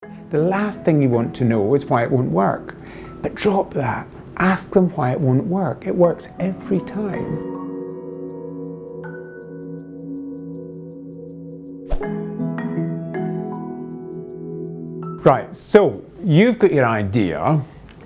The last thing you want to know is why it won't work. But drop that. Ask them why it won't work. It works every time. Right, so you've got your idea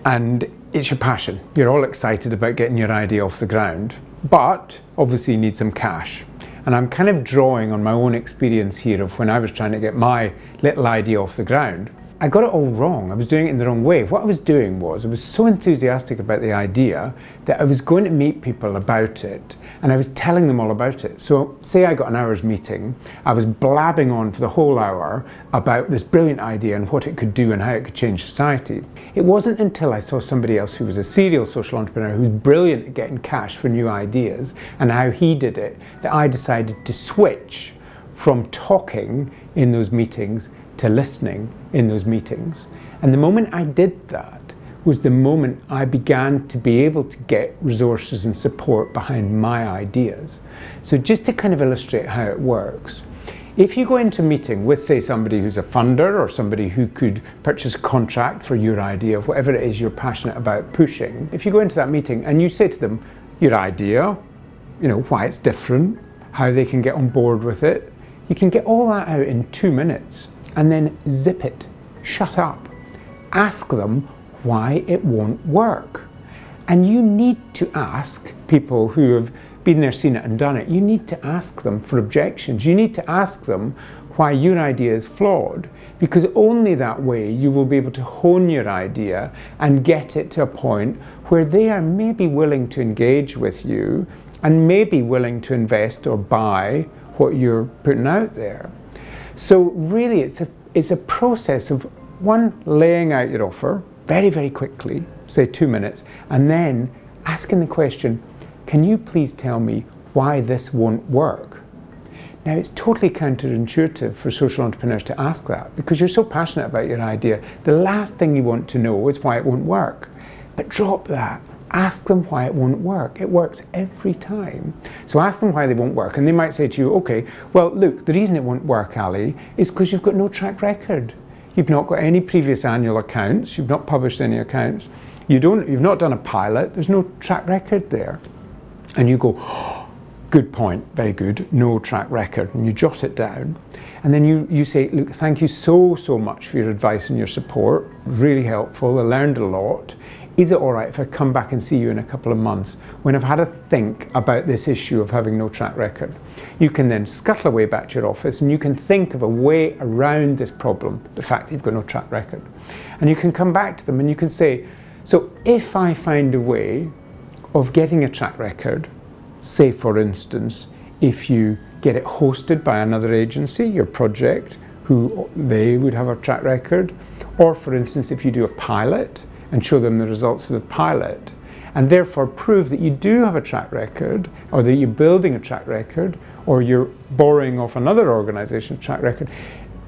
and it's your passion. You're all excited about getting your idea off the ground, but obviously you need some cash. And I'm kind of drawing on my own experience here of when I was trying to get my little idea off the ground. I got it all wrong. I was doing it in the wrong way. What I was doing was I was so enthusiastic about the idea that I was going to meet people about it and I was telling them all about it. So say I got an hour's meeting, I was blabbing on for the whole hour about this brilliant idea and what it could do and how it could change society. It wasn't until I saw somebody else who was a serial social entrepreneur who was brilliant at getting cash for new ideas and how he did it that I decided to switch from talking in those meetings to listening in those meetings. And the moment I did that was the moment I began to be able to get resources and support behind my ideas. So just to kind of illustrate how it works, if you go into a meeting with, say, somebody who's a funder or somebody who could purchase a contract for your idea of whatever it is you're passionate about pushing, if you go into that meeting and you say to them your idea, you know, why it's different, how they can get on board with it, you can get all that out in 2 minutes. And then zip it, shut up. Ask them why it won't work. And you need to ask people who have been there, seen it and done it, you need to ask them for objections. You need to ask them why your idea is flawed, because only that way you will be able to hone your idea and get it to a point where they are maybe willing to engage with you and maybe willing to invest or buy what you're putting out there. So really it's a process of one, laying out your offer very, very quickly, say 2 minutes, and then asking the question, can you please tell me why this won't work? Now it's totally counterintuitive for social entrepreneurs to ask that because you're so passionate about your idea. The last thing you want to know is why it won't work. But drop that. Ask them why it won't work. It works every time. So ask them why they won't work. And they might say to you, okay, well, look, the reason it won't work, Ali, is because you've got no track record. You've not got any previous annual accounts. You've not published any accounts. You've not done a pilot. There's no track record there. And you go, oh, good point, very good, no track record. And you jot it down. And then you say, look, thank you so much for your advice and your support. Really helpful. I learned a lot. Is it all right if I come back and see you in a couple of months when I've had a think about this issue of having no track record? You can then scuttle away back to your office and you can think of a way around this problem, the fact that you've got no track record. And you can come back to them and you can say, so if I find a way of getting a track record, say for instance, if you get it hosted by another agency, your project, who they would have a track record, or for instance, if you do a pilot, and show them the results of the pilot, and therefore prove that you do have a track record, or that you're building a track record, or you're borrowing off another organization's track record.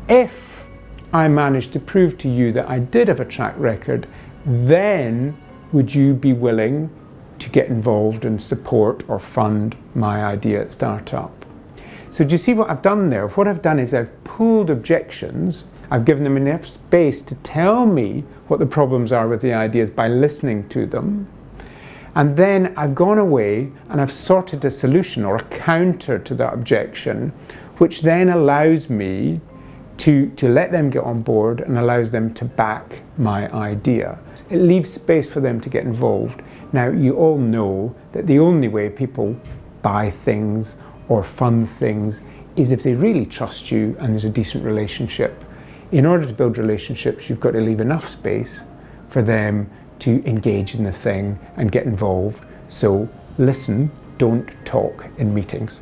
If I manage to prove to you that I did have a track record, then would you be willing to get involved and support or fund my idea at startup? So do you see what I've done there? What I've done is I've pulled objections. I've given them enough space to tell me what the problems are with the ideas by listening to them. And then I've gone away and I've sorted a solution or a counter to that objection, which then allows me to let them get on board and allows them to back my idea. It leaves space for them to get involved. Now, you all know that the only way people buy things or fund things is if they really trust you and there's a decent relationship. In order to build relationships, you've got to leave enough space for them to engage in the thing and get involved. So listen, don't talk in meetings.